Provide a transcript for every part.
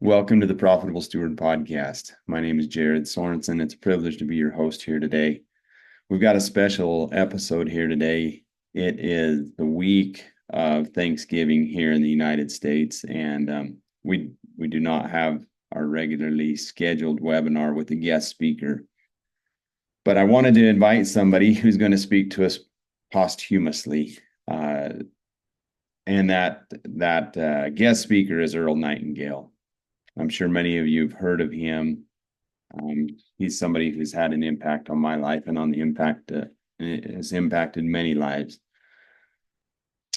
Welcome to the Profitable Steward Podcast. My name is Jared Sorensen. It's a privilege to be your host here today. We've got a special episode here today. It is the week of Thanksgiving here in the United States, and we do not have our regularly scheduled webinar with a guest speaker. But I wanted to invite somebody who's going to speak to us posthumously, and that guest speaker is Earl Nightingale. I'm sure many of you have heard of him. He's somebody who's had an impact on my life and on the impact has impacted many lives.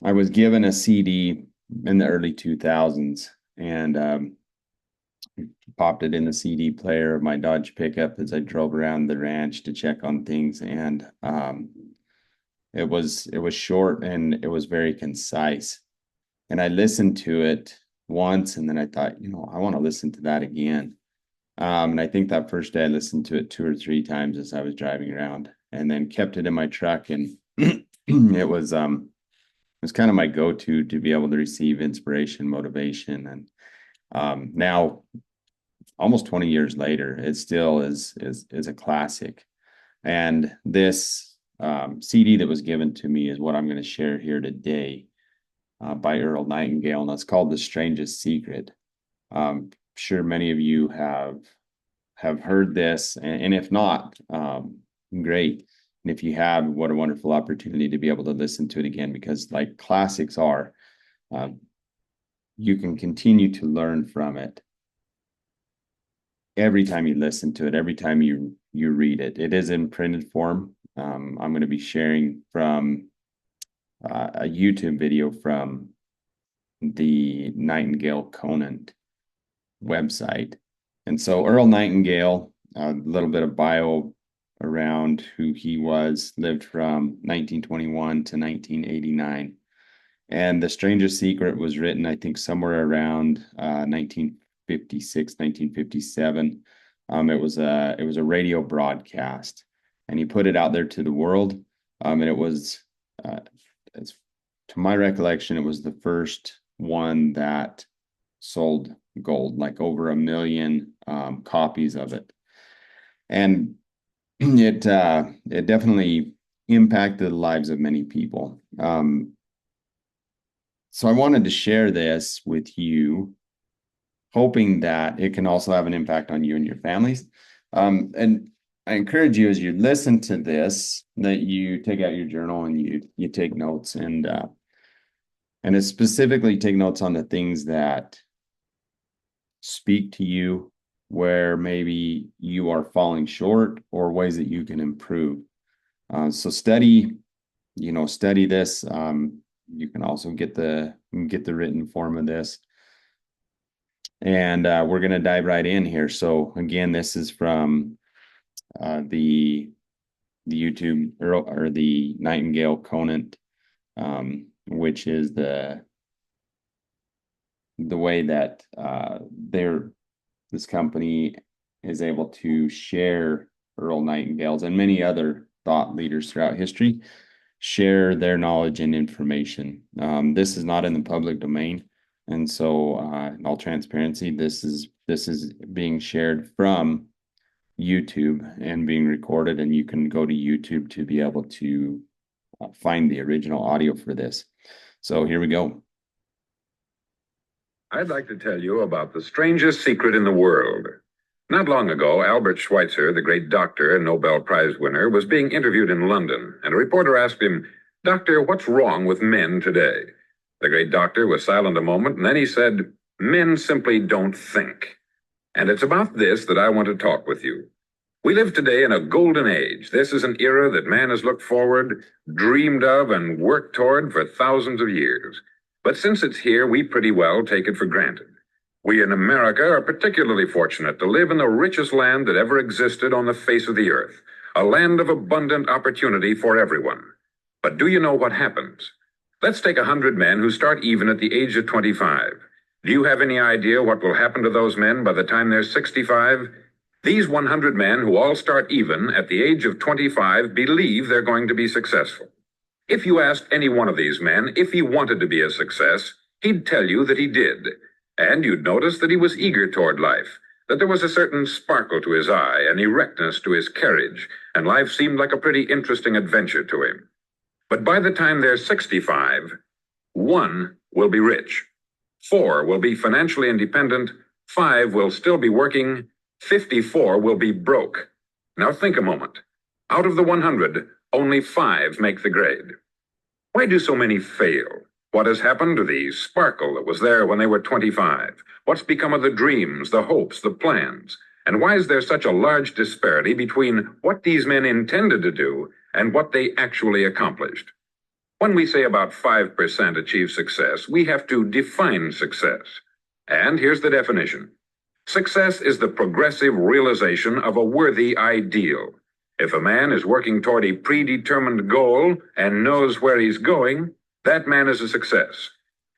I was given a CD in the early 2000s and popped it in the CD player of my Dodge pickup as I drove around the ranch to check on things. And it was short and it was very concise. And I listened to it once, and then I thought, I want to listen to that again. And I think that first day I listened to it 2 or 3 times as I was driving around, and then kept it in my truck. And it was kind of my go-to to be able to receive inspiration, motivation. And now, almost 20 years later, it still is a classic. And this CD that was given to me is what I'm going to share here today. By Earl Nightingale, and it's called The Strangest Secret. Sure many of you have heard this, and if not, great. And if you have, what a wonderful opportunity to be able to listen to it again, because like classics are, you can continue to learn from it every time you listen to it, every time you read it. It is in printed form. I'm going to be sharing from a YouTube video from the Nightingale Conant website. And so Earl Nightingale, a little bit of bio around who he was, lived from 1921 to 1989. And The Strangest Secret was written, I think, somewhere around 1956, 1957. It was a radio broadcast, and he put it out there to the world. And it was to my recollection, it was the first one that sold gold, like over 1 million copies of it. And it definitely impacted the lives of many people. So I wanted to share this with you, hoping that it can also have an impact on you and your families. And I encourage you, as you listen to this, that you take out your journal and you take notes, and specifically take notes on the things that speak to you, where maybe you are falling short, or ways that you can improve. So study this. You can also get the written form of this. And we're going to dive right in here. So again, this is from the YouTube or the Nightingale Conant, which is the way that this company is able to share Earl Nightingale's and many other thought leaders throughout history, share their knowledge and information. This is not in the public domain, and so in all transparency, this is being shared from YouTube and being recorded, and you can go to YouTube to be able to find the original audio for this. So here we go. I'd like to tell you about the strangest secret in the world. Not long ago, Albert Schweitzer, the great doctor and Nobel Prize winner, was being interviewed in London, and a reporter asked him, "Doctor, what's wrong with men today?" The great doctor was silent a moment, and then he said, "Men simply don't think." And it's about this that I want to talk with you. We live today in a golden age. This is an era that man has looked forward, dreamed of, and worked toward for thousands of years. But since it's here, we pretty well take it for granted. We in America are particularly fortunate to live in the richest land that ever existed on the face of the earth, a land of abundant opportunity for everyone. But do you know what happens? Let's take 100 men who start even at the age of 25. Do you have any idea what will happen to those men by the time they're 65? These 100 men who all start even at the age of 25 believe they're going to be successful. If you asked any one of these men if he wanted to be a success, he'd tell you that he did. And you'd notice that he was eager toward life, that there was a certain sparkle to his eye, an erectness to his carriage, and life seemed like a pretty interesting adventure to him. But by the time they're 65, 1 will be rich, 4 will be financially independent, 5 will still be working, 54 will be broke. Now think a moment. Out of the 100, only 5 make the grade. Why do so many fail? What has happened to the sparkle that was there when they were 25? What's become of the dreams, the hopes, the plans? And why is there such a large disparity between what these men intended to do and what they actually accomplished? When we say about 5% achieve success, we have to define success. And here's the definition. Success is the progressive realization of a worthy ideal. If a man is working toward a predetermined goal and knows where he's going, that man is a success.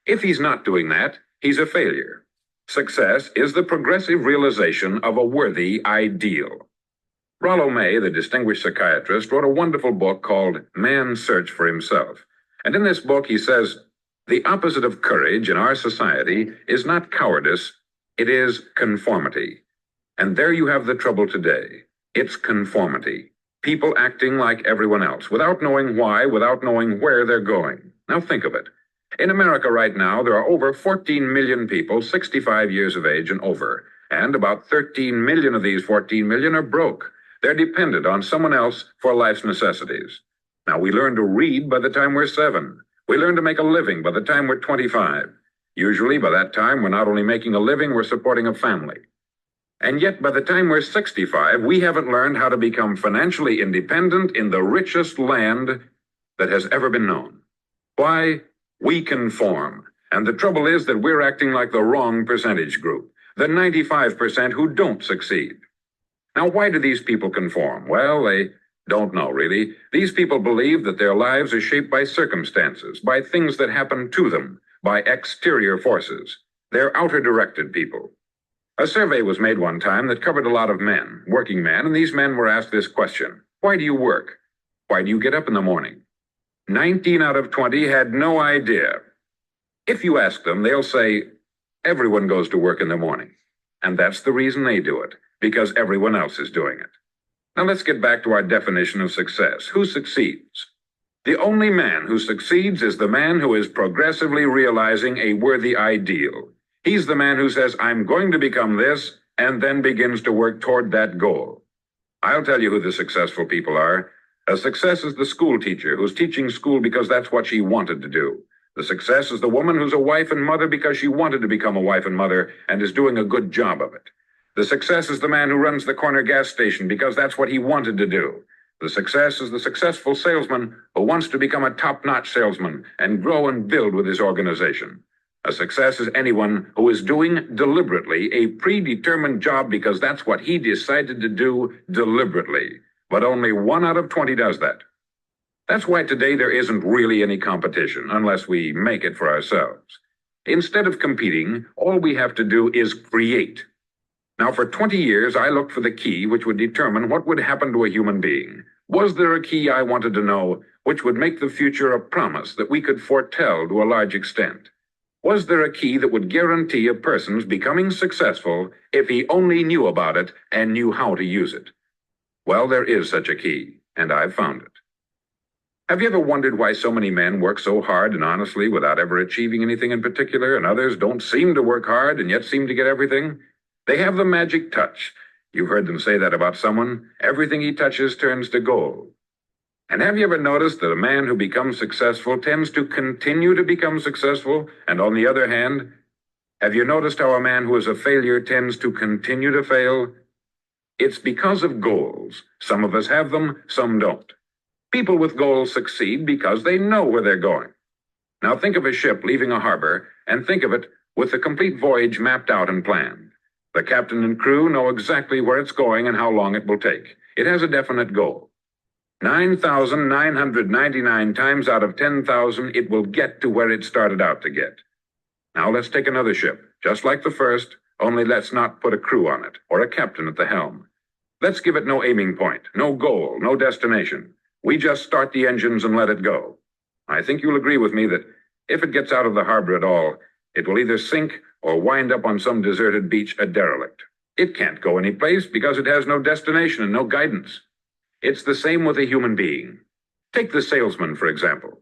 If he's not doing that, he's a failure. Success is the progressive realization of a worthy ideal. Rollo May, the distinguished psychiatrist, wrote a wonderful book called Man's Search for Himself. And in this book, he says, the opposite of courage in our society is not cowardice, it is conformity. And there you have the trouble today. It's conformity. People acting like everyone else, without knowing why, without knowing where they're going. Now think of it. In America right now, there are over 14 million people 65 years of age and over, and about 13 million of these 14 million are broke. They're dependent on someone else for life's necessities. Now, we learn to read by the time we're 7. We learn to make a living by the time we're 25. Usually, by that time, we're not only making a living, we're supporting a family. And yet, by the time we're 65, we haven't learned how to become financially independent in the richest land that has ever been known. Why? We conform. And the trouble is that we're acting like the wrong percentage group, the 95% who don't succeed. Now, why do these people conform? Well, they don't know, really. These people believe that their lives are shaped by circumstances, by things that happen to them, by exterior forces. They're outer-directed people. A survey was made one time that covered a lot of men, working men, and these men were asked this question. Why do you work? Why do you get up in the morning? 19 out of 20 had no idea. If you ask them, they'll say, everyone goes to work in the morning. And that's the reason they do it, because everyone else is doing it. Now let's get back to our definition of success. Who succeeds? The only man who succeeds is the man who is progressively realizing a worthy ideal. He's the man who says, I'm going to become this, and then begins to work toward that goal. I'll tell you who the successful people are. A success is the school teacher who's teaching school because that's what she wanted to do. The success is the woman who's a wife and mother because she wanted to become a wife and mother and is doing a good job of it. The success is the man who runs the corner gas station because that's what he wanted to do. The success is the successful salesman who wants to become a top-notch salesman and grow and build with his organization. A success is anyone who is doing deliberately a predetermined job because that's what he decided to do deliberately. But only 1 out of 20 does that. That's why today there isn't really any competition unless we make it for ourselves. Instead of competing, all we have to do is create. Now, for 20 years, I looked for the key which would determine what would happen to a human being. Was there a key I wanted to know which would make the future a promise that we could foretell to a large extent? Was there a key that would guarantee a person's becoming successful if he only knew about it and knew how to use it? Well, there is such a key, and I've found it. Have you ever wondered why so many men work so hard and honestly without ever achieving anything in particular, and others don't seem to work hard and yet seem to get everything? They have the magic touch. You've heard them say that about someone. Everything he touches turns to gold. And have you ever noticed that a man who becomes successful tends to continue to become successful? And on the other hand, have you noticed how a man who is a failure tends to continue to fail? It's because of goals. Some of us have them, some don't. People with goals succeed because they know where they're going. Now think of a ship leaving a harbor, and think of it with the complete voyage mapped out and planned. The captain and crew know exactly where it's going and how long it will take. It has a definite goal. 9,999 times out of 10,000, it will get to where it started out to get. Now let's take another ship, just like the first, only let's not put a crew on it, or a captain at the helm. Let's give it no aiming point, no goal, no destination. We just start the engines and let it go. I think you'll agree with me that if it gets out of the harbor at all, it will either sink or wind up on some deserted beach a derelict. It can't go any place because it has no destination and no guidance. It's the same with a human being. Take the salesman, for example.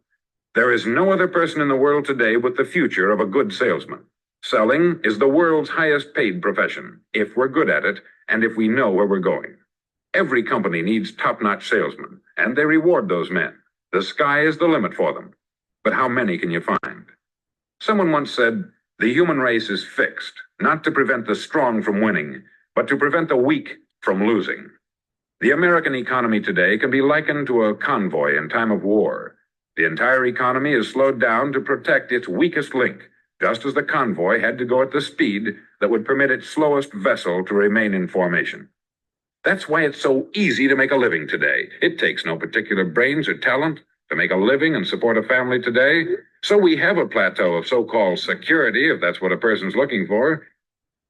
There is no other person in the world today with the future of a good salesman. Selling is the world's highest paid profession, if we're good at it and if we know where we're going. Every company needs top-notch salesmen, and they reward those men. The sky is the limit for them. But how many can you find? Someone once said, the human race is fixed, not to prevent the strong from winning, but to prevent the weak from losing. The American economy today can be likened to a convoy in time of war. The entire economy is slowed down to protect its weakest link, just as the convoy had to go at the speed that would permit its slowest vessel to remain in formation. That's why it's so easy to make a living today. It takes no particular brains or talent to make a living and support a family today. So we have a plateau of so-called security, if that's what a person's looking for.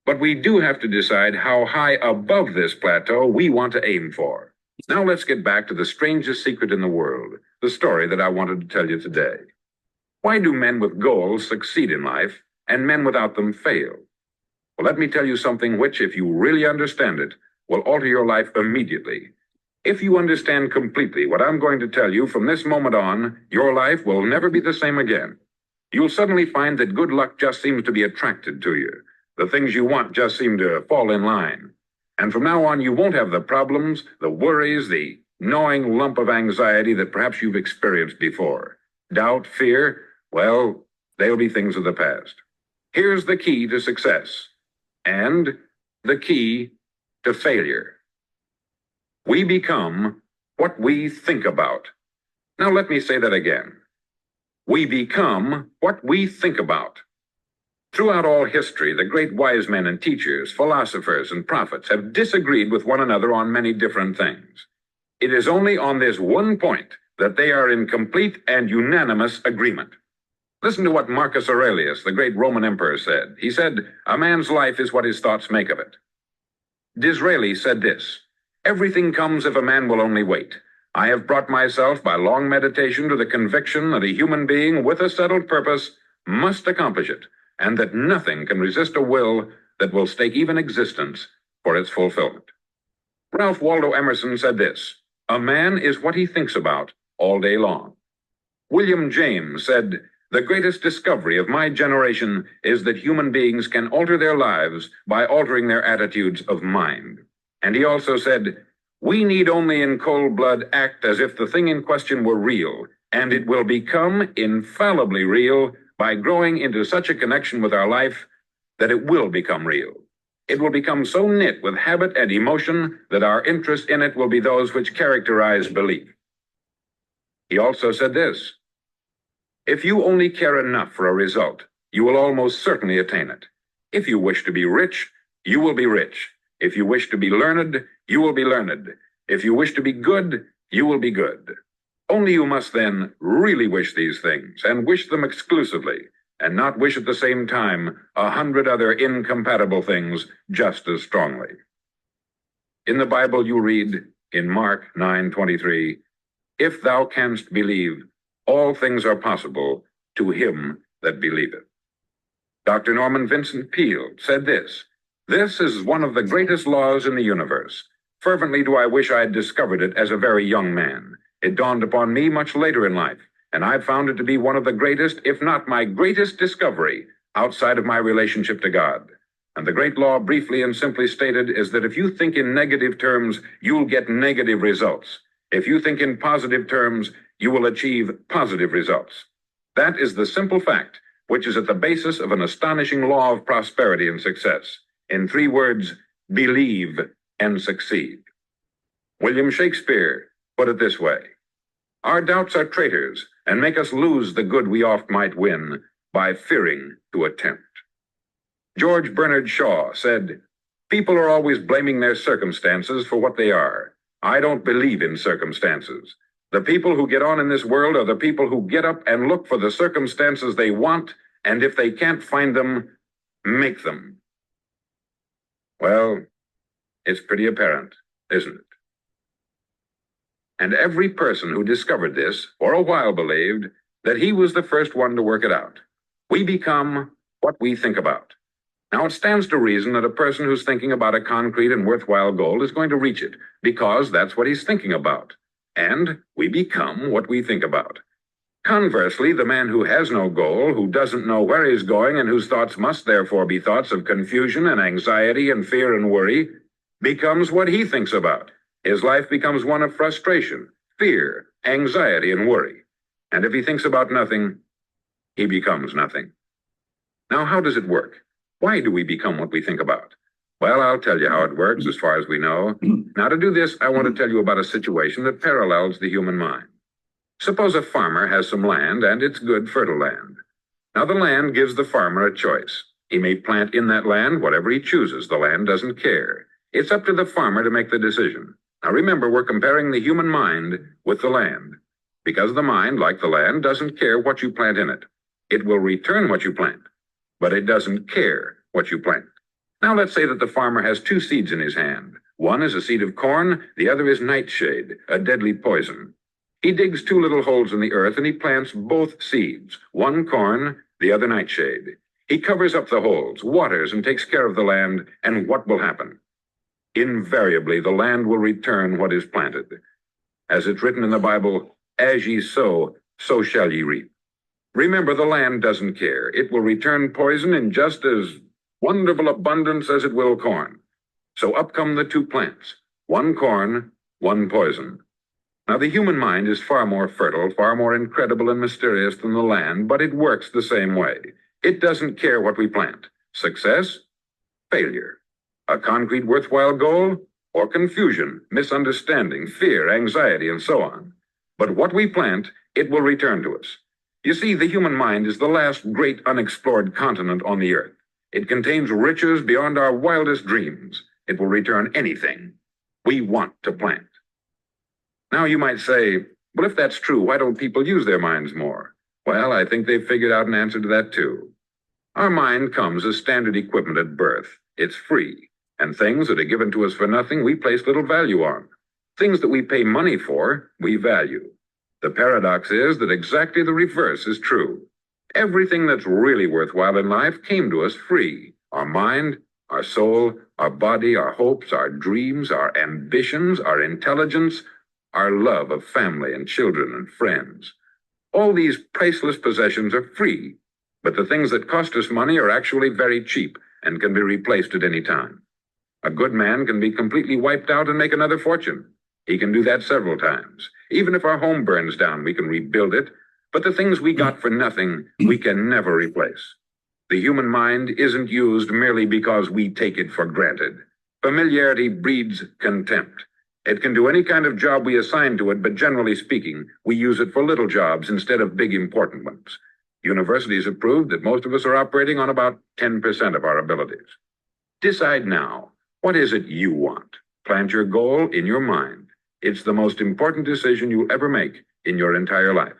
But we do have to decide how high above this plateau we want to aim for. Now let's get back to the strangest secret in the world, the story that I wanted to tell you today. Why do men with goals succeed in life and men without them fail? Well, let me tell you something which, if you really understand it, will alter your life immediately. If you understand completely what I'm going to tell you from this moment on, your life will never be the same again. You'll suddenly find that good luck just seems to be attracted to you. The things you want just seem to fall in line. And from now on, you won't have the problems, the worries, the gnawing lump of anxiety that perhaps you've experienced before. Doubt, fear, well, they'll be things of the past. Here's the key to success and the key to failure. We become what we think about. Now let me say that again. We become what we think about. Throughout all history, the great wise men and teachers, philosophers and prophets have disagreed with one another on many different things. It is only on this one point that they are in complete and unanimous agreement. Listen to what Marcus Aurelius, the great Roman emperor, said. He said, "A man's life is what his thoughts make of it." Disraeli said this, "Everything comes if a man will only wait. I have brought myself by long meditation to the conviction that a human being with a settled purpose must accomplish it, and that nothing can resist a will that will stake even existence for its fulfillment." Ralph Waldo Emerson said this, "A man is what he thinks about all day long." William James said, "The greatest discovery of my generation is that human beings can alter their lives by altering their attitudes of mind." And he also said, "We need only in cold blood act as if the thing in question were real, and it will become infallibly real by growing into such a connection with our life that it will become real. It will become so knit with habit and emotion that our interest in it will be those which characterize belief." He also said this, "If you only care enough for a result, you will almost certainly attain it. If you wish to be rich, you will be rich. If you wish to be learned, you will be learned. If you wish to be good, you will be good. Only you must then really wish these things, and wish them exclusively, and not wish at the same time 100 other incompatible things just as strongly." In the Bible you read, in Mark 9:23, "If thou canst believe, all things are possible to him that believeth." Dr. Norman Vincent Peale said this, "This is one of the greatest laws in the universe. Fervently do I wish I had discovered it as a very young man. It dawned upon me much later in life, and I've found it to be one of the greatest, if not my greatest discovery outside of my relationship to God. And the great law, briefly and simply stated, is that if you think in negative terms, you'll get negative results. If you think in positive terms, you will achieve positive results. That is the simple fact, which is at the basis of an astonishing law of prosperity and success. In 3 words, believe and succeed." William Shakespeare put it this way, "Our doubts are traitors and make us lose the good we oft might win by fearing to attempt." George Bernard Shaw said, "People are always blaming their circumstances for what they are. I don't believe in circumstances. The people who get on in this world are the people who get up and look for the circumstances they want, and if they can't find them, make them." Well, it's pretty apparent, isn't it? And every person who discovered this for a while believed that he was the first one to work it out. We become what we think about. Now, it stands to reason that a person who's thinking about a concrete and worthwhile goal is going to reach it, because that's what he's thinking about. And we become what we think about. Conversely, the man who has no goal, who doesn't know where he's going, and whose thoughts must therefore be thoughts of confusion and anxiety and fear and worry, becomes what he thinks about. His life becomes one of frustration, fear, anxiety, and worry. And if he thinks about nothing, he becomes nothing. Now, how does it work? Why do we become what we think about? Well, I'll tell you how it works as far as we know. Now, to do this, I want to tell you about a situation that parallels the human mind. Suppose a farmer has some land, and it's good, fertile land. Now, the land gives the farmer a choice. He may plant in that land whatever he chooses. The land doesn't care. It's up to the farmer to make the decision. Now, remember, we're comparing the human mind with the land, because the mind, like the land, doesn't care what you plant in it. It will return what you plant, but it doesn't care what you plant. Now, let's say that the farmer has two seeds in his hand. One is a seed of corn, the other is nightshade, a deadly poison. He digs two little holes in the earth and he plants both seeds, one corn, the other nightshade. He covers up the holes, waters, and takes care of the land, and what will happen? Invariably, the land will return what is planted. As it's written in the Bible, as ye sow, so shall ye reap. Remember, the land doesn't care. It will return poison in just as wonderful abundance as it will corn. So up come the two plants, one corn, one poison. Now, the human mind is far more fertile, far more incredible and mysterious than the land, but it works the same way. It doesn't care what we plant. Success, failure. A concrete worthwhile goal, or confusion, misunderstanding, fear, anxiety, and so on. But what we plant, it will return to us. You see, the human mind is the last great unexplored continent on the earth. It contains riches beyond our wildest dreams. It will return anything we want to plant. Now, you might say, well, if that's true, why don't people use their minds more? Well, I think they've figured out an answer to that, too. Our mind comes as standard equipment at birth. It's free. And things that are given to us for nothing, we place little value on. Things that we pay money for, we value. The paradox is that exactly the reverse is true. Everything that's really worthwhile in life came to us free. Our mind, our soul, our body, our hopes, our dreams, our ambitions, our intelligence, our love of family and children and friends. All these priceless possessions are free, but the things that cost us money are actually very cheap and can be replaced at any time. A good man can be completely wiped out and make another fortune. He can do that several times. Even if our home burns down, we can rebuild it, but the things we got for nothing, we can never replace. The human mind isn't used merely because we take it for granted. Familiarity breeds contempt. It can do any kind of job we assign to it, but generally speaking, we use it for little jobs instead of big important ones. Universities have proved that most of us are operating on about 10% of our abilities. Decide now, what is it you want? Plant your goal in your mind. It's the most important decision you'll ever make in your entire life.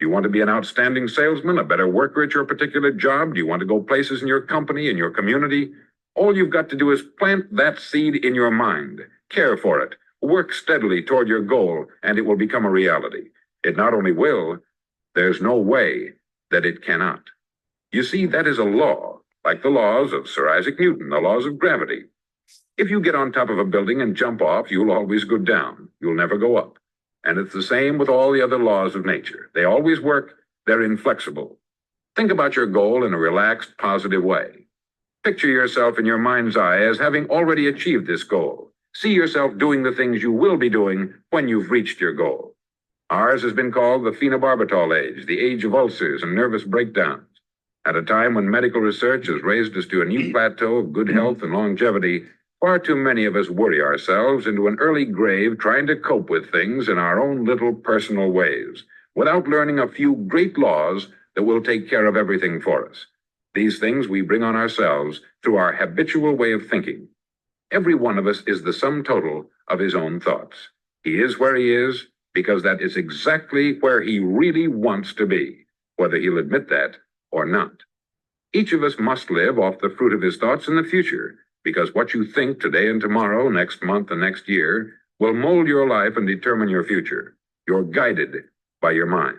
Do you want to be an outstanding salesman, a better worker at your particular job? Do you want to go places in your company, in your community? All you've got to do is plant that seed in your mind. Care for it. Work steadily toward your goal, and it will become a reality. It not only will, there's no way that it cannot. You see, that is a law, like the laws of Sir Isaac Newton, the laws of gravity. If you get on top of a building and jump off, you'll always go down. You'll never go up. And it's the same with all the other laws of nature. They always work. They're inflexible. Think about your goal in a relaxed, positive way. Picture yourself in your mind's eye as having already achieved this goal. See yourself doing the things you will be doing when you've reached your goal. Ours has been called the phenobarbital age, the age of ulcers and nervous breakdowns. At a time when medical research has raised us to a new plateau of good health and longevity, far too many of us worry ourselves into an early grave trying to cope with things in our own little personal ways, without learning a few great laws that will take care of everything for us. These things we bring on ourselves through our habitual way of thinking. Every one of us is the sum total of his own thoughts. He is where he is because that is exactly where he really wants to be, whether he'll admit that or not. Each of us must live off the fruit of his thoughts in the future, because what you think today and tomorrow, next month and next year, will mold your life and determine your future. You're guided by your mind.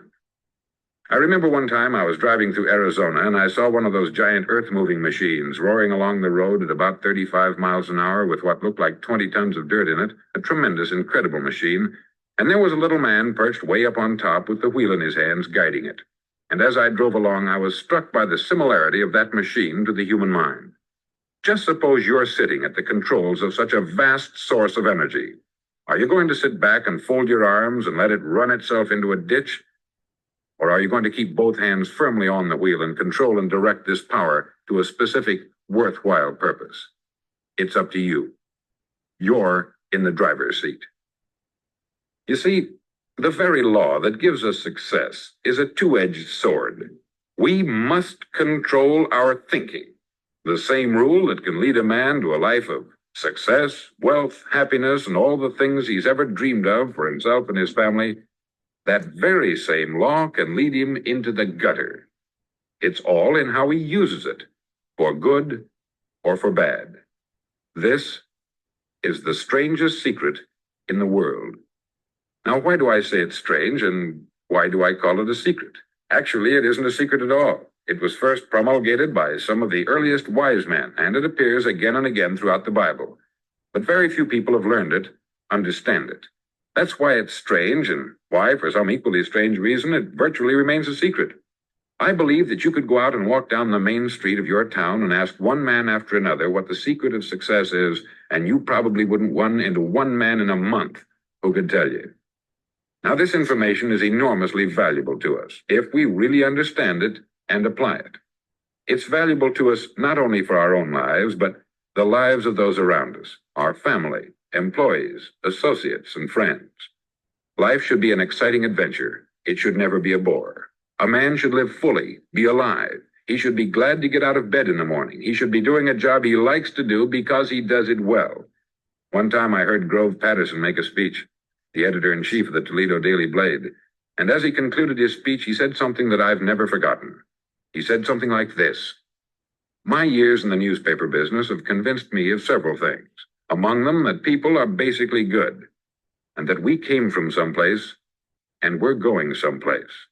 I remember one time I was driving through Arizona and I saw one of those giant earth-moving machines roaring along the road at about 35 miles an hour with what looked like 20 tons of dirt in it, a tremendous, incredible machine, and there was a little man perched way up on top with the wheel in his hands guiding it. And as I drove along, I was struck by the similarity of that machine to the human mind. Just suppose you're sitting at the controls of such a vast source of energy. Are you going to sit back and fold your arms and let it run itself into a ditch? Or are you going to keep both hands firmly on the wheel and control and direct this power to a specific, worthwhile purpose? It's up to you. You're in the driver's seat. You see, the very law that gives us success is a two-edged sword. We must control our thinking. The same rule that can lead a man to a life of success, wealth, happiness, and all the things he's ever dreamed of for himself and his family, that very same law can lead him into the gutter. It's all in how he uses it, for good or for bad. This is the strangest secret in the world. Now, why do I say it's strange, and why do I call it a secret? Actually, it isn't a secret at all. It was first promulgated by some of the earliest wise men, and it appears again and again throughout the Bible. But very few people have learned it, understand it. That's why it's strange, and why, for some equally strange reason, it virtually remains a secret. I believe that you could go out and walk down the main street of your town and ask one man after another what the secret of success is, and you probably wouldn't run into one man in a month who could tell you. Now, this information is enormously valuable to us, if we really understand it and apply it. It's valuable to us not only for our own lives, but the lives of those around us, our family, employees, associates, and friends. Life should be an exciting adventure. It should never be a bore. A man should live fully, be alive. He should be glad to get out of bed in the morning. He should be doing a job he likes to do because he does it well. One time I heard Grove Patterson make a speech, the editor-in-chief of the Toledo Daily Blade, and as he concluded his speech, he said something that I've never forgotten. He said something like this: "My years in the newspaper business have convinced me of several things. Among them, that people are basically good, and that we came from someplace, and we're going someplace.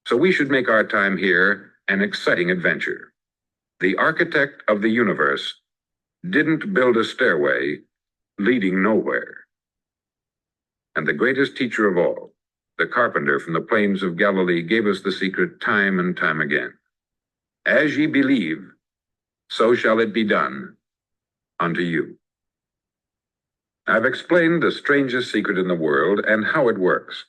So we should make our time here an exciting adventure. The architect of the universe didn't build a stairway leading nowhere." And the greatest teacher of all, the carpenter from the plains of Galilee, gave us the secret time and time again. As ye believe, so shall it be done unto you. I've explained the strangest secret in the world and how it works.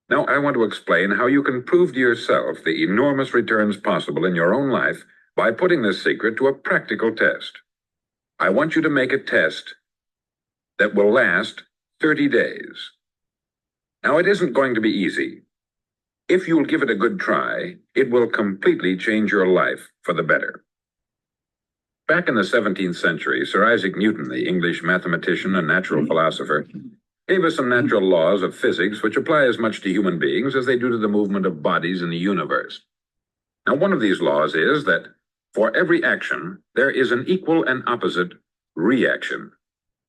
Now I want to explain how you can prove to yourself the enormous returns possible in your own life by putting this secret to a practical test. I want you to make a test that will last 30 days. Now, it isn't going to be easy. If you'll give it a good try, it will completely change your life for the better. Back in the 17th century, Sir Isaac Newton, the English mathematician and natural philosopher, gave us some natural laws of physics which apply as much to human beings as they do to the movement of bodies in the universe. Now, one of these laws is that for every action, there is an equal and opposite reaction.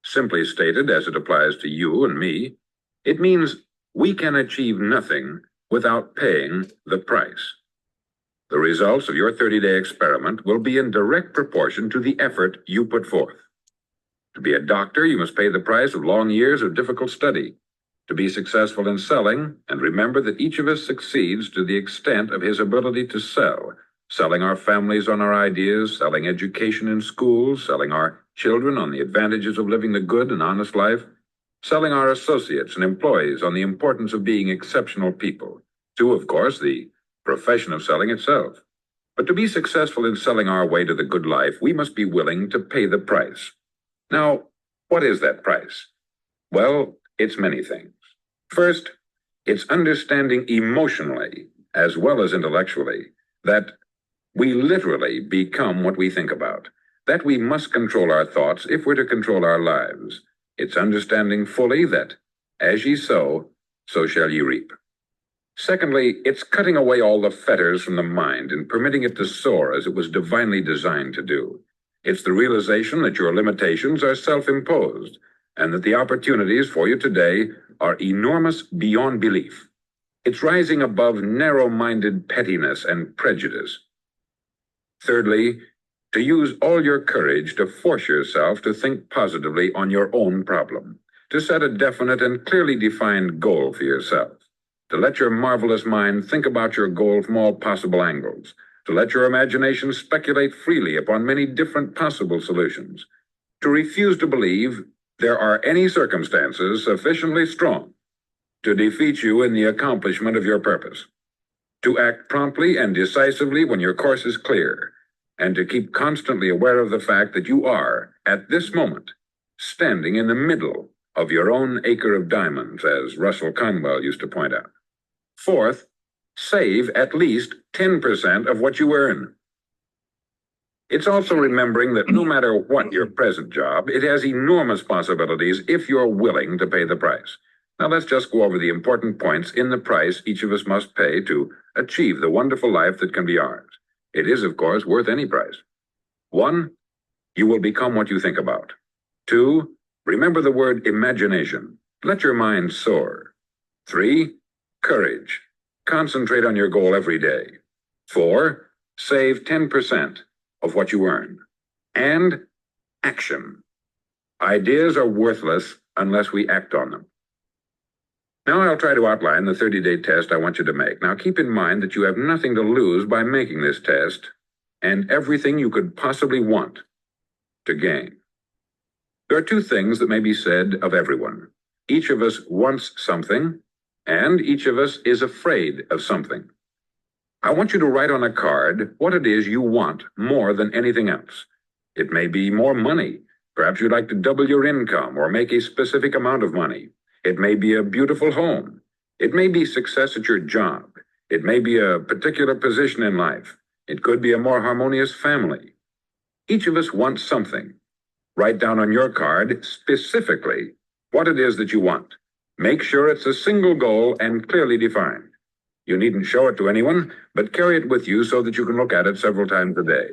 Simply stated, as it applies to you and me, it means we can achieve nothing without paying the price. The results of your 30-day experiment will be in direct proportion to the effort you put forth. To be a doctor, you must pay the price of long years of difficult study. To be successful in selling, and remember that each of us succeeds to the extent of his ability to sell, selling our families on our ideas, selling education in schools, selling our children on the advantages of living the good and honest life, selling our associates and employees on the importance of being exceptional people, to, of course, the profession of selling itself. But to be successful in selling our way to the good life, we must be willing to pay the price. Now, what is that price? Well, it's many things. First, it's understanding emotionally, as well as intellectually, that we literally become what we think about, that we must control our thoughts if we're to control our lives. It's understanding fully that, as ye sow, so shall ye reap. Secondly, it's cutting away all the fetters from the mind and permitting it to soar as it was divinely designed to do. It's the realization that your limitations are self-imposed and that the opportunities for you today are enormous beyond belief. It's rising above narrow-minded pettiness and prejudice. Thirdly, to use all your courage to force yourself to think positively on your own problem, to set a definite and clearly defined goal for yourself, to let your marvelous mind think about your goal from all possible angles, to let your imagination speculate freely upon many different possible solutions, to refuse to believe there are any circumstances sufficiently strong to defeat you in the accomplishment of your purpose, to act promptly and decisively when your course is clear, and to keep constantly aware of the fact that you are, at this moment, standing in the middle of your own acre of diamonds, as Russell Conwell used to point out. Fourth, save at least 10% of what you earn. It's also remembering that no matter what your present job, it has enormous possibilities if you're willing to pay the price. Now let's just go over the important points in the price each of us must pay to achieve the wonderful life that can be ours. It is, of course, worth any price. 1, you will become what you think about. 2, remember the word imagination. Let your mind soar. 3, courage. Concentrate on your goal every day. 4, save 10% of what you earn. And action. Ideas are worthless unless we act on them. Now I'll try to outline the 30-day test I want you to make. Now keep in mind that you have nothing to lose by making this test, and everything you could possibly want to gain. There are 2 things that may be said of everyone. Each of us wants something, and each of us is afraid of something. I want you to write on a card what it is you want more than anything else. It may be more money. Perhaps you'd like to double your income or make a specific amount of money. It may be a beautiful home. It may be success at your job. It may be a particular position in life. It could be a more harmonious family. Each of us wants something. Write down on your card specifically what it is that you want. Make sure it's a single goal and clearly defined. You needn't show it to anyone, but carry it with you so that you can look at it several times a day.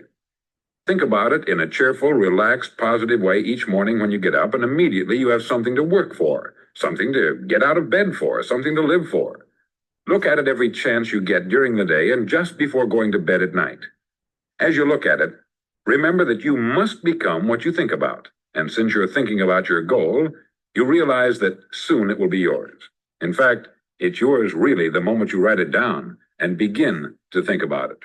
Think about it in a cheerful, relaxed, positive way each morning when you get up, and immediately you have something to work for, something to get out of bed for, something to live for. Look at it every chance you get during the day and just before going to bed at night. As you look at it, remember that you must become what you think about, and since you're thinking about your goal, you realize that soon it will be yours. In fact, it's yours really the moment you write it down and begin to think about it.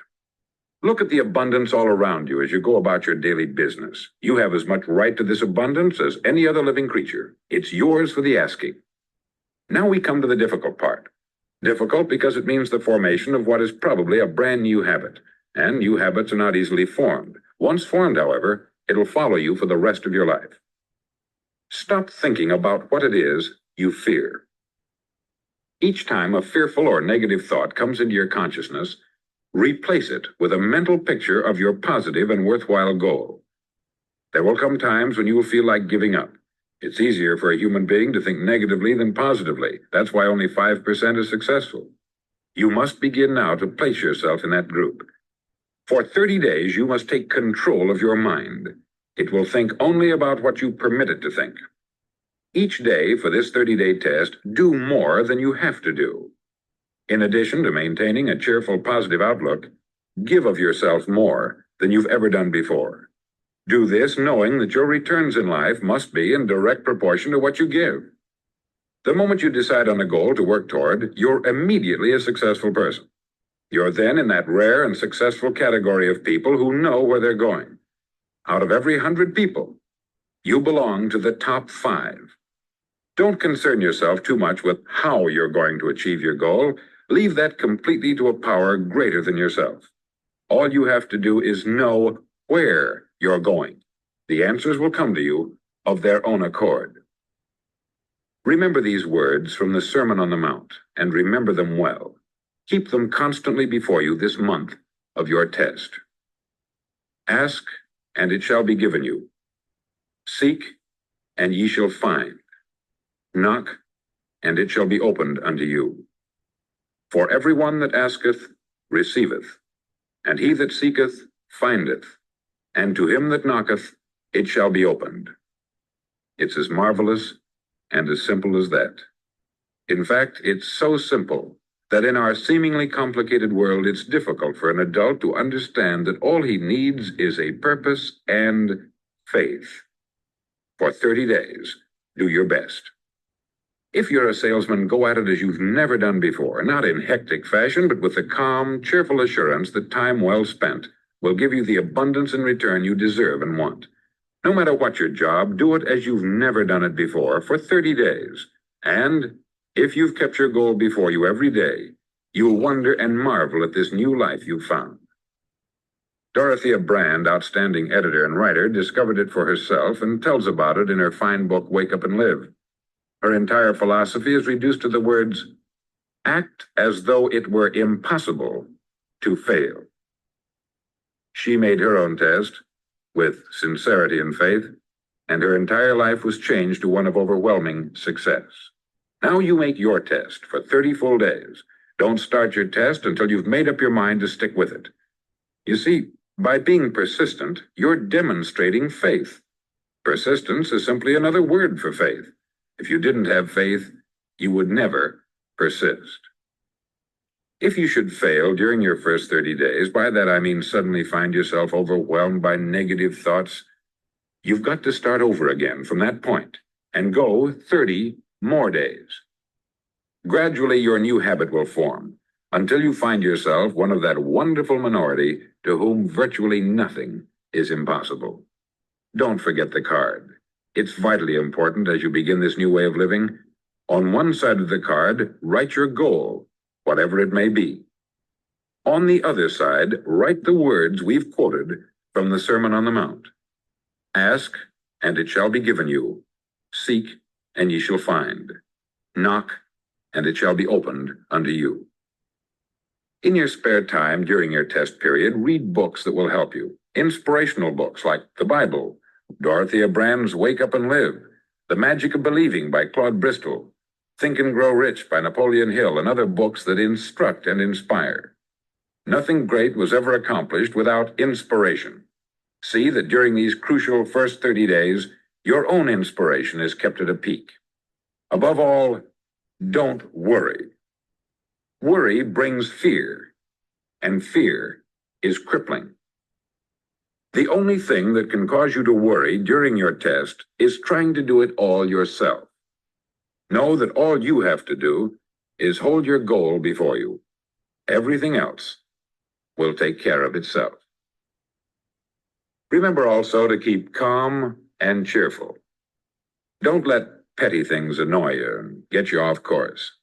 Look at the abundance all around you as you go about your daily business. You have as much right to this abundance as any other living creature. It's yours for the asking. Now we come to the difficult part. Difficult because it means the formation of what is probably a brand new habit, and new habits are not easily formed. Once formed, however, it'll follow you for the rest of your life. Stop thinking about what it is you fear. Each time a fearful or negative thought comes into your consciousness, replace it with a mental picture of your positive and worthwhile goal. There will come times when you will feel like giving up. It's easier for a human being to think negatively than positively. That's why only 5% is successful. You must begin now to place yourself in that group. For 30 days, you must take control of your mind. It will think only about what you permit it to think. Each day for this 30-day test, do more than you have to do. In addition to maintaining a cheerful, positive outlook, give of yourself more than you've ever done before. Do this knowing that your returns in life must be in direct proportion to what you give. The moment you decide on a goal to work toward, you're immediately a successful person. You're then in that rare and successful category of people who know where they're going. Out of every 100 people, you belong to the top 5. Don't concern yourself too much with how you're going to achieve your goal. Leave that completely to a power greater than yourself. All you have to do is know where you're going. The answers will come to you of their own accord. Remember these words from the Sermon on the Mount, and remember them well. Keep them constantly before you this month of your test. Ask, and it shall be given you. Seek, and ye shall find. Knock, and it shall be opened unto you. For every one that asketh receiveth, and he that seeketh findeth, and to him that knocketh it shall be opened. It's as marvelous and as simple as that. In fact, it's so simple that in our seemingly complicated world, it's difficult for an adult to understand that all he needs is a purpose and faith. For 30 days, do your best. If you're a salesman, go at it as you've never done before, not in hectic fashion, but with the calm, cheerful assurance that time well spent will give you the abundance in return you deserve and want. No matter what your job, do it as you've never done it before for 30 days. And if you've kept your goal before you every day, you'll wonder and marvel at this new life you've found. Dorothea Brand, outstanding editor and writer, discovered it for herself and tells about it in her fine book, Wake Up and Live. Her entire philosophy is reduced to the words, act as though it were impossible to fail. She made her own test with sincerity and faith, and her entire life was changed to one of overwhelming success. Now you make your test for 30 full days. Don't start your test until you've made up your mind to stick with it. You see, by being persistent, you're demonstrating faith. Persistence is simply another word for faith. If you didn't have faith, you would never persist. If you should fail during your first 30 days, by that I mean suddenly find yourself overwhelmed by negative thoughts, you've got to start over again from that point and go 30 more days. Gradually, your new habit will form until you find yourself one of that wonderful minority to whom virtually nothing is impossible. Don't forget the card. It's vitally important as you begin this new way of living. On one side of the card, write your goal, whatever it may be. On the other side, write the words we've quoted from the Sermon on the Mount. Ask, and it shall be given you. Seek, and ye shall find. Knock, and it shall be opened unto you. In your spare time during your test period, read books that will help you. Inspirational books like the Bible, Dorothea Brand's Wake Up and Live, The Magic of Believing by Claude Bristol, Think and Grow Rich by Napoleon Hill, and other books that instruct and inspire. Nothing great was ever accomplished without inspiration. See that during these crucial first 30 days, your own inspiration is kept at a peak. Above all, don't worry. Worry brings fear, and fear is crippling. The only thing that can cause you to worry during your test is trying to do it all yourself. Know that all you have to do is hold your goal before you. Everything else will take care of itself. Remember also to keep calm and cheerful. Don't let petty things annoy you and get you off course.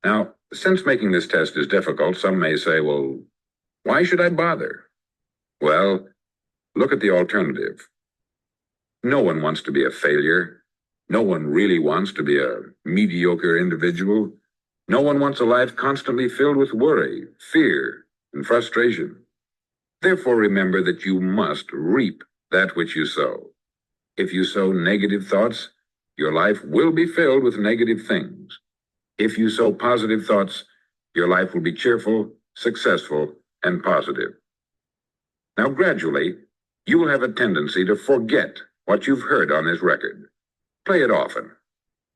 Now, since making this test is difficult, some may say, well, why should I bother? Well, look at the alternative. No one wants to be a failure. No one really wants to be a mediocre individual. No one wants a life constantly filled with worry, fear, and frustration. Therefore, remember that you must reap that which you sow. If you sow negative thoughts, your life will be filled with negative things. If you sow positive thoughts, your life will be cheerful, successful, and positive. Now, gradually, you will have a tendency to forget what you've heard on this record. Play it often.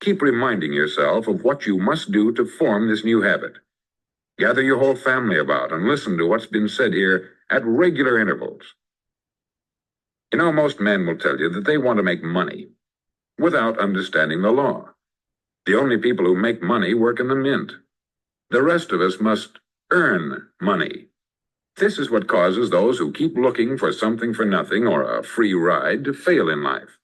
Keep reminding yourself of what you must do to form this new habit. Gather your whole family about and listen to what's been said here at regular intervals. You know, most men will tell you that they want to make money without understanding the law. The only people who make money work in the mint. The rest of us must earn money. This is what causes those who keep looking for something for nothing or a free ride to fail in life.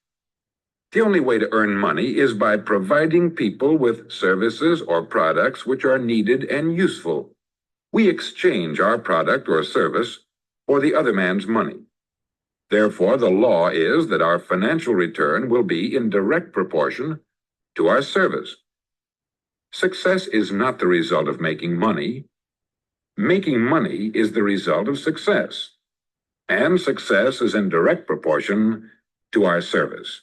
The only way to earn money is by providing people with services or products which are needed and useful. We exchange our product or service for the other man's money. Therefore, the law is that our financial return will be in direct proportion to our service. Success is not the result of making money. Making money is the result of success. And success is in direct proportion to our service.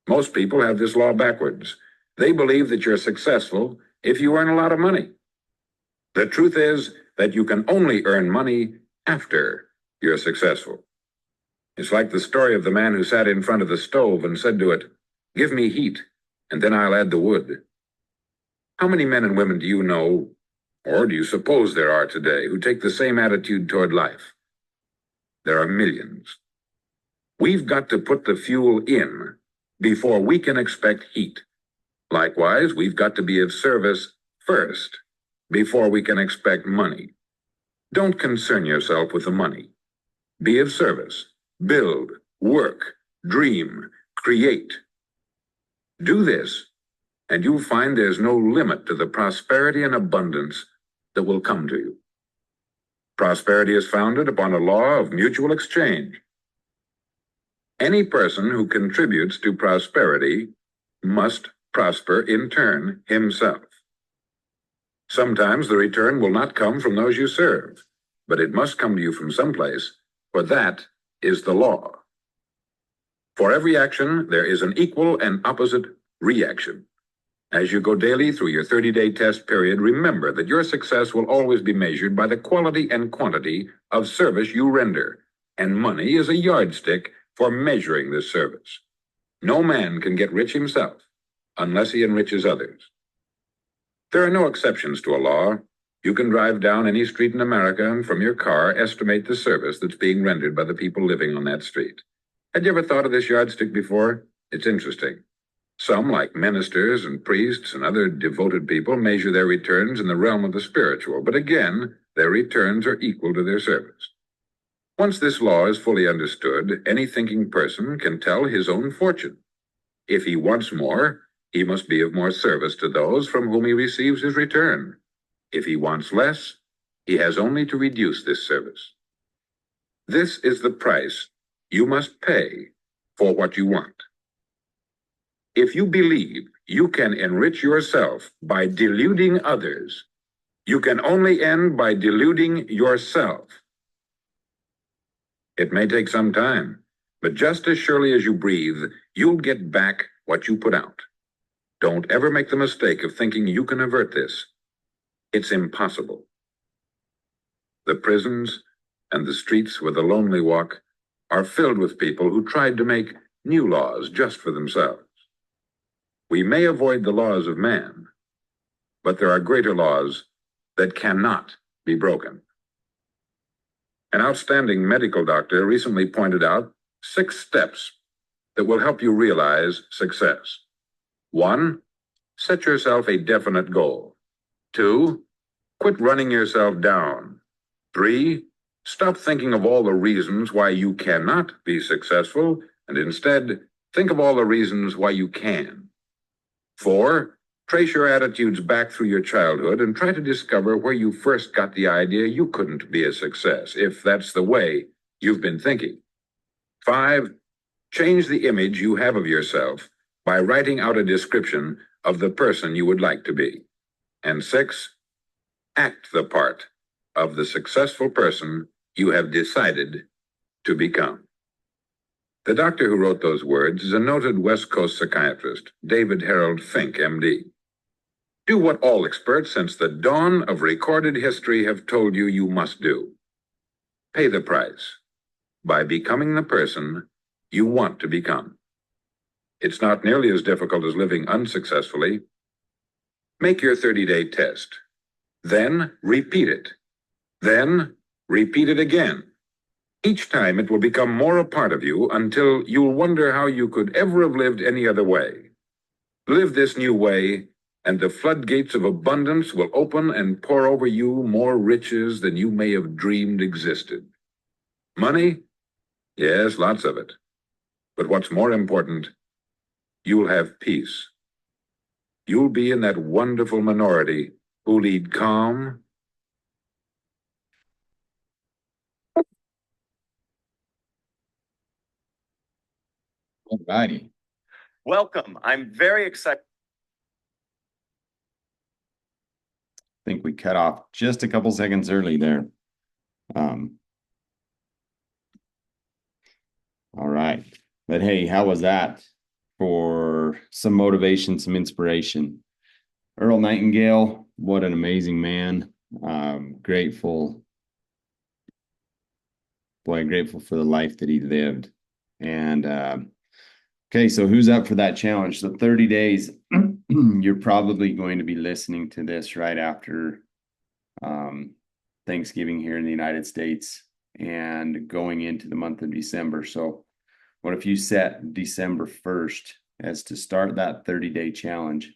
Most people have this law backwards. They believe that you're successful if you earn a lot of money. The truth is that you can only earn money after you're successful. It's like the story of the man who sat in front of the stove and said to it, "Give me heat, and then I'll add the wood." How many men and women do you know Or do you suppose there are today who take the same attitude toward life? There are millions. We've got to put the fuel in before we can expect heat. Likewise, we've got to be of service first before we can expect money. Don't concern yourself with the money. Be of service. Build, work, dream, create. Do this, and you'll find there's no limit to the prosperity and abundance that will come to you. Prosperity is founded upon a law of mutual exchange. Any person who contributes to prosperity must prosper in turn himself. Sometimes the return will not come from those you serve, but it must come to you from someplace, for that is the law. For every action, there is an equal and opposite reaction. As you go daily through your 30-day test period, remember that your success will always be measured by the quality and quantity of service you render, and money is a yardstick for measuring this service. No man can get rich himself unless he enriches others. There are no exceptions to a law. You can drive down any street in America and from your car estimate the service that's being rendered by the people living on that street. Had you ever thought of this yardstick before? It's interesting. Some, like ministers and priests and other devoted people, measure their returns in the realm of the spiritual, but again, their returns are equal to their service. Once this law is fully understood, any thinking person can tell his own fortune. If he wants more, he must be of more service to those from whom he receives his return. If he wants less, he has only to reduce this service. This is the price you must pay for what you want. If you believe you can enrich yourself by deluding others, you can only end by deluding yourself. It may take some time, but just as surely as you breathe, you'll get back what you put out. Don't ever make the mistake of thinking you can avert this. It's impossible. The prisons and the streets where the lonely walk are filled with people who tried to make new laws just for themselves. We may avoid the laws of man, but there are greater laws that cannot be broken. An outstanding medical doctor recently pointed out 6 steps that will help you realize success. 1, set yourself a definite goal. 2, quit running yourself down. 3, stop thinking of all the reasons why you cannot be successful, and instead think of all the reasons why you can. 4, trace your attitudes back through your childhood and try to discover where you first got the idea you couldn't be a success, if that's the way you've been thinking. 5, change the image you have of yourself by writing out a description of the person you would like to be. And 6, act the part of the successful person you have decided to become. The doctor who wrote those words is a noted West Coast psychiatrist, David Harold Fink, MD. Do what all experts since the dawn of recorded history have told you you must do. Pay the price by becoming the person you want to become. It's not nearly as difficult as living unsuccessfully. Make your 30-day test. Then repeat it. Then repeat it again. Each time it will become more a part of you until you'll wonder how you could ever have lived any other way. Live this new way, and the floodgates of abundance will open and pour over you more riches than you may have dreamed existed. Money? Yes, lots of it. But what's more important, you'll have peace. You'll be in that wonderful minority who lead calm, All righty. Welcome. I'm very excited. I think we cut off just a couple seconds early there. All right. But hey, how was that for some motivation, some inspiration? Earl Nightingale, what an amazing man. Grateful for the life that he lived. And okay, so who's up for that challenge? So 30 days, you're probably going to be listening to this right after Thanksgiving here in the United States and going into the month of December. So what if you set December 1st as to start that 30-day challenge?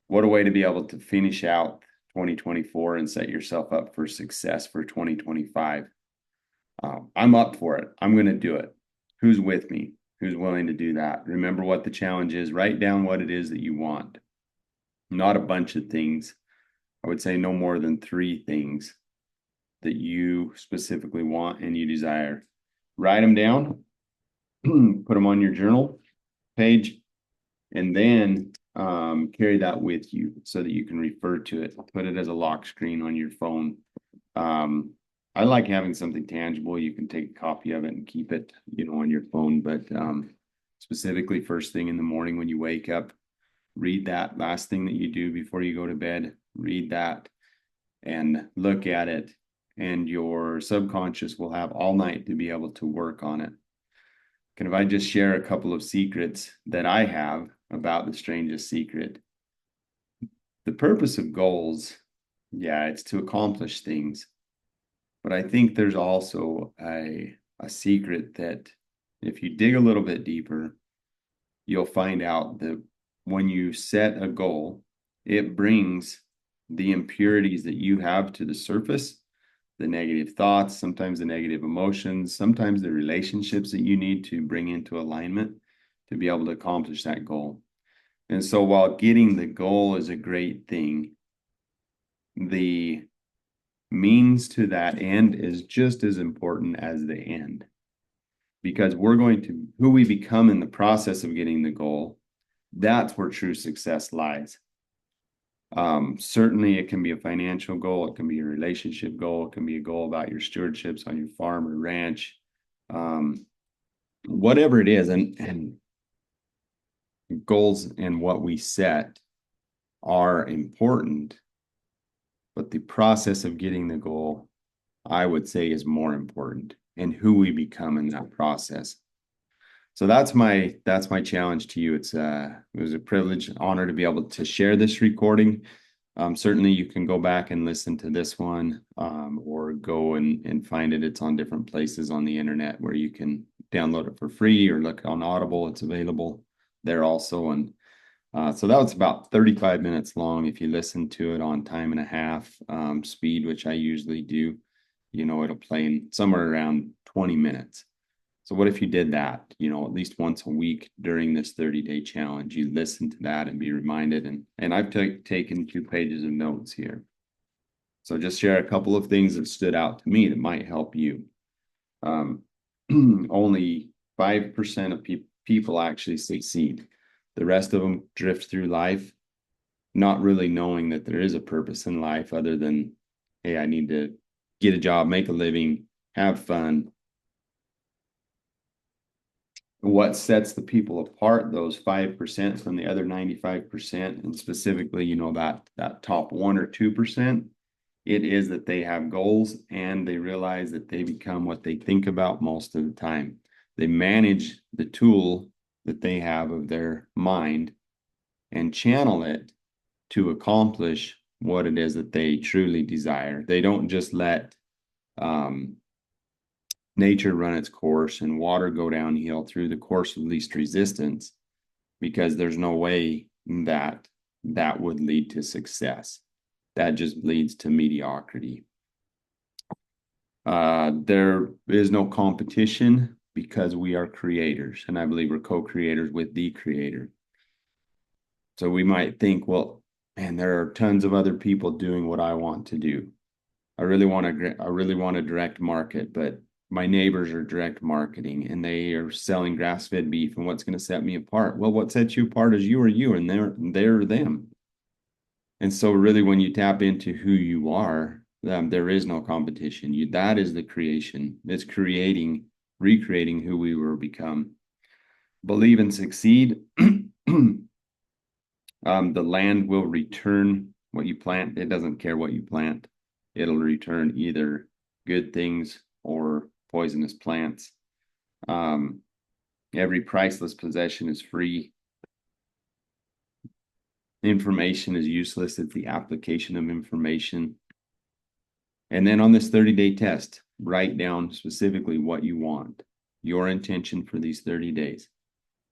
What a way to be able to finish out 2024 and set yourself up for success for 2025. I'm up for it. I'm going to do it. Who's with me? Who's willing to do that? Remember what the challenge is. Write down what it is that you want. Not a bunch of things. I would say no more than 3 things that you specifically want and you desire. Write them down, put them on your journal page, and then carry that with you so that you can refer to it. Put it as a lock screen on your phone. I like having something tangible. You can take a copy of it and keep it, on your phone. But specifically, first thing in the morning when you wake up, read that last thing that you do before you go to bed. Read that and look at it, and your subconscious will have all night to be able to work on it. Can if I just share a couple of secrets that I have about the strangest secret? The purpose of goals, it's to accomplish things. But I think there's also a secret that if you dig a little bit deeper, you'll find out that when you set a goal, it brings the impurities that you have to the surface, the negative thoughts, sometimes the negative emotions, sometimes the relationships that you need to bring into alignment to be able to accomplish that goal. And so while getting the goal is a great thing, the means to that end is just as important as the end. Because who we become in the process of getting the goal, that's where true success lies. Certainly it can be a financial goal, it can be a relationship goal, it can be a goal about your stewardships on your farm or ranch, whatever it is, and goals and what we set are important, but the process of getting the goal, I would say, is more important, and who we become in that process. So that's my challenge to you. It was a privilege, honor to be able to share this recording. Certainly you can go back and listen to this one, or go and find it. It's on different places on the internet where you can download it for free, or look on Audible. It's available there also. And so that was about 35 minutes long. If you listen to it on time and a half speed, which I usually do, it'll play in somewhere around 20 minutes. So what if you did that, at least once a week during this 30-day challenge? You listen to that and be reminded. And I've taken 2 pages of notes here. So just share a couple of things that stood out to me that might help you. Only 5% of people actually succeed. The rest of them drift through life, not really knowing that there is a purpose in life other than, hey, I need to get a job, make a living, have fun. What sets the people apart, those 5% from the other 95%, and specifically, that top 1 or 2%, it is that they have goals and they realize that they become what they think about most of the time. They manage the tool that they have of their mind and channel it to accomplish what it is that they truly desire. They don't just let nature run its course and water go downhill through the course of least resistance, because there's no way that would lead to success. That just leads to mediocrity. There is no competition because we are creators, and I believe we're co-creators with the creator. So we might think, well, man, there are tons of other people doing what I want to do. I really want to direct market, but my neighbors are direct marketing and they are selling grass-fed beef. And what's going to set me apart? Well, what sets you apart is you are you, and they're them. And so really, when you tap into who you are, there is no competition. That is the creation. It's recreating who we were become. Believe and succeed. The land will return what you plant. It doesn't care what you plant. It'll return either good things or poisonous plants. Every priceless possession is free. Information is useless. It's the application of information. And then on this 30-day test, write down specifically what you want, your intention for these 30 days.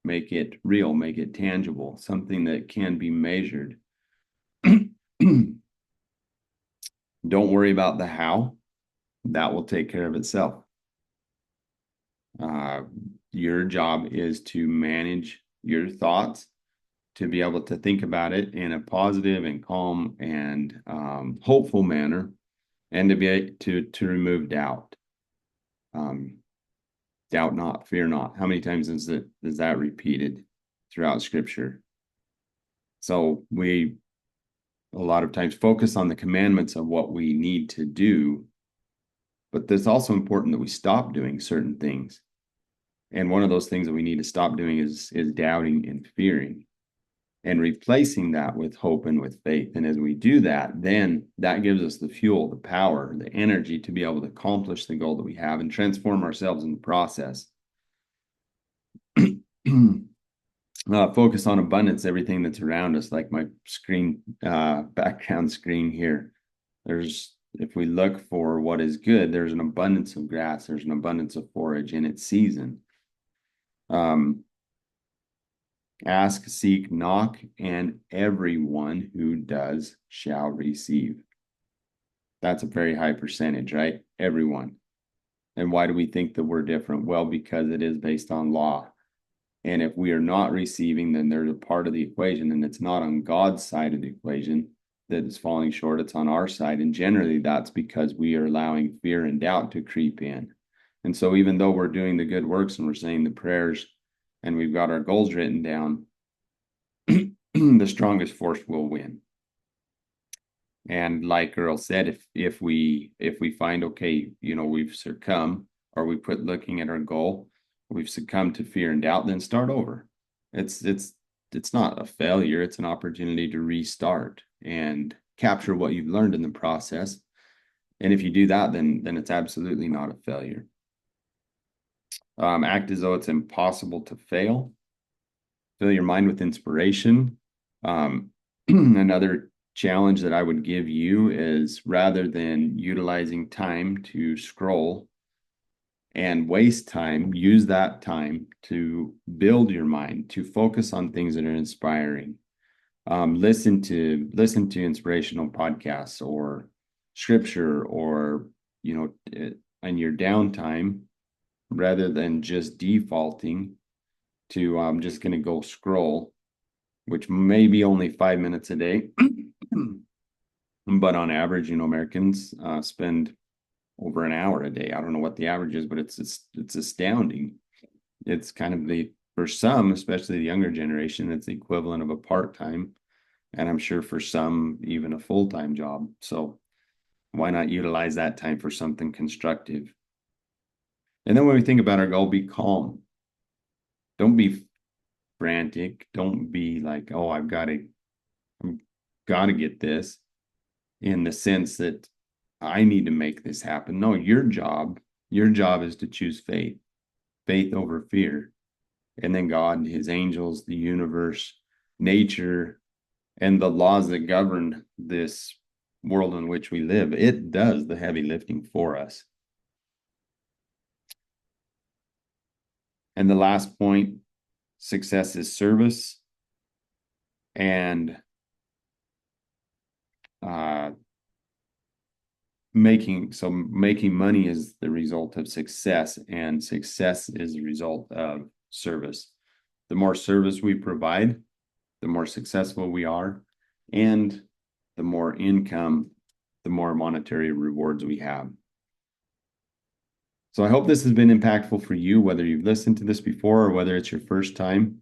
Make it real, make it tangible, something that can be measured. Don't worry about the how. That will take care of itself. Your job is to manage your thoughts, to be able to think about it in a positive and calm and hopeful manner, and to be able to remove doubt. Doubt not, fear not. How many times is that repeated throughout Scripture? So we a lot of times focus on the commandments of what we need to do, but it's also important that we stop doing certain things. And one of those things that we need to stop doing is doubting and fearing, and replacing that with hope and with faith. And as we do that, then that gives us the fuel, the power, the energy to be able to accomplish the goal that we have and transform ourselves in the process. Focus on abundance, everything that's around us, like my screen, background screen here. If we look for what is good, there's an abundance of grass, there's an abundance of forage in its season. Ask, seek, knock, and everyone who does shall receive. That's a very high percentage, right? Everyone. And why do we think that we're different? Well, because it is based on law. And if we are not receiving, then there's a part of the equation, and it's not on God's side of the equation that is falling short. It's on our side. And generally, that's because we are allowing fear and doubt to creep in. And so even though we're doing the good works and we're saying the prayers and we've got our goals written down, the strongest force will win. And like Earl said, if we find, okay, we've succumbed, or we quit looking at our goal, we've succumbed to fear and doubt, then start over. It's not a failure. It's an opportunity to restart and capture what you've learned in the process. And if you do that, then it's absolutely not a failure. Act as though it's impossible to fail. Fill your mind with inspiration. Another challenge that I would give you is, rather than utilizing time to scroll and waste time, use that time to build your mind, to focus on things that are inspiring. Listen to inspirational podcasts or scripture, or in your downtime, rather than just defaulting to I'm just going to go scroll, which may be only 5 minutes a day. But on average, Americans spend over an hour a day. I don't know what the average is, but it's astounding. It's kind of for some, especially the younger generation, it's the equivalent of a part-time, and I'm sure for some, even a full-time job. So why not utilize that time for something constructive? And then when we think about our goal, be calm. Don't be frantic. Don't be like, oh, I've got to get this, in the sense that I need to make this happen. No, your job is to choose faith over fear. And then God, his angels, the universe, nature, and the laws that govern this world in which we live, it does the heavy lifting for us. And the last point, success is service. And making money is the result of success, and success is the result of service. The more service we provide, the more successful we are, and the more income, the more monetary rewards we have. So I hope this has been impactful for you, whether you've listened to this before or whether it's your first time.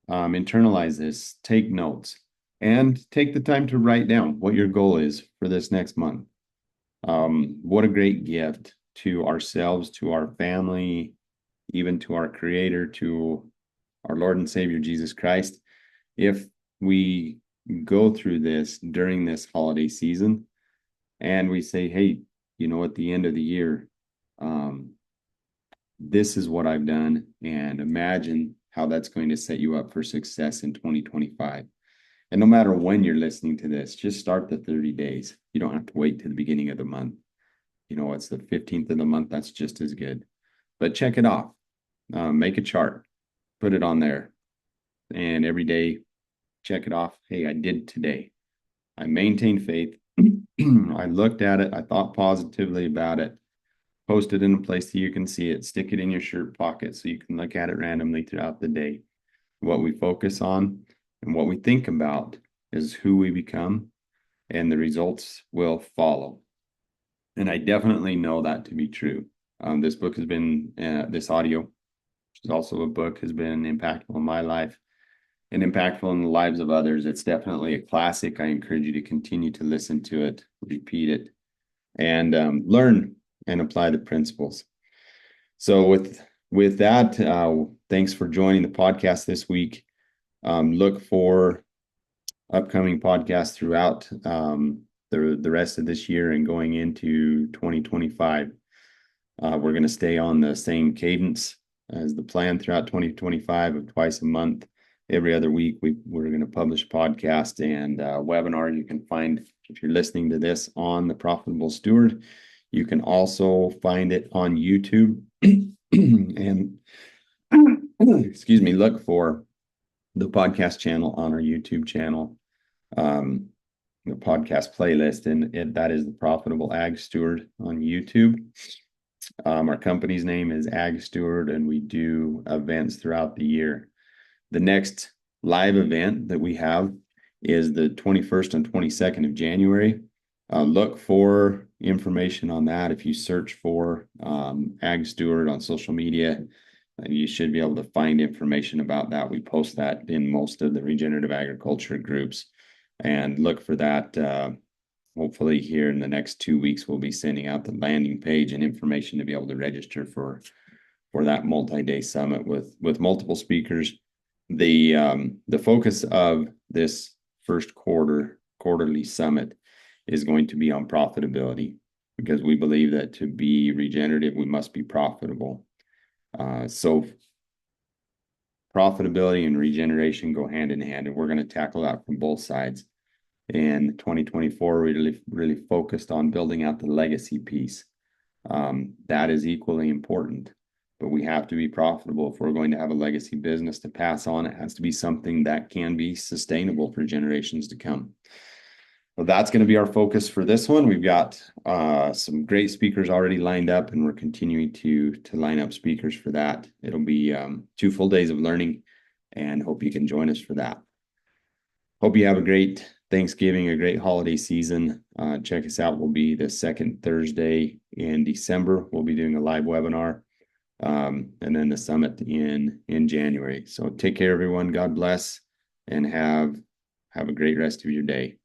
Internalize this, take notes, and take the time to write down what your goal is for this next month. What a great gift to ourselves, to our family, even to our Creator, to our Lord and Savior, Jesus Christ. If we go through this during this holiday season and we say, hey, at the end of the year, this is what I've done, and imagine how that's going to set you up for success in 2025. And no matter when you're listening to this, just start the 30 days. You don't have to wait to the beginning of the month. it's the 15th of the month, that's just as good. But check it off. Make a chart, put it on there, and every day check it off. Hey, I did today. I maintained faith. I looked at it. I thought positively about it. Post it in a place that you can see it. Stick it in your shirt pocket so you can look at it randomly throughout the day. What we focus on and what we think about is who we become, and the results will follow. And I definitely know that to be true. This book has been, this audio, which is also a book, has been impactful in my life and impactful in the lives of others. It's definitely a classic. I encourage you to continue to listen to it, repeat it, and learn and apply the principles. So with that, thanks for joining the podcast this week. Look for upcoming podcasts throughout the rest of this year and going into 2025. We're going to stay on the same cadence as the plan throughout 2025 of twice a month. Every other week, we're going to publish a podcast and webinar. You can find, if you're listening to this, on the Profitable Steward. You can also find it on YouTube. And excuse me, look for the podcast channel on our YouTube channel, the podcast playlist, and that is the Profitable Ag Steward on YouTube. Our company's name is Ag Steward, and we do events throughout the year. The next live event that we have is the 21st and 22nd of January. Look for information on that. If you search for Ag Steward on social media, you should be able to find information about that. We post that in most of the regenerative agriculture groups, and look for that. Hopefully here in the next 2 weeks, we'll be sending out the landing page and information to be able to register for that multi-day summit with multiple speakers. The focus of this first quarterly summit is going to be on profitability, because we believe that to be regenerative, we must be profitable. So profitability and regeneration go hand in hand, and we're going to tackle that from both sides. In 2024, we really focused on building out the legacy piece. That is equally important, but we have to be profitable if we're going to have a legacy business to pass on. It has to be something that can be sustainable for generations to come. Well, that's going to be our focus for this one. We've got some great speakers already lined up, and we're continuing to line up speakers for that. It'll be 2 full days of learning, and hope you can join us for that. Hope you have a great Thanksgiving, a great holiday season. Check us out. We'll be the second Thursday in December. We'll be doing a live webinar, and then the summit in January. So take care, everyone. God bless, and have a great rest of your day.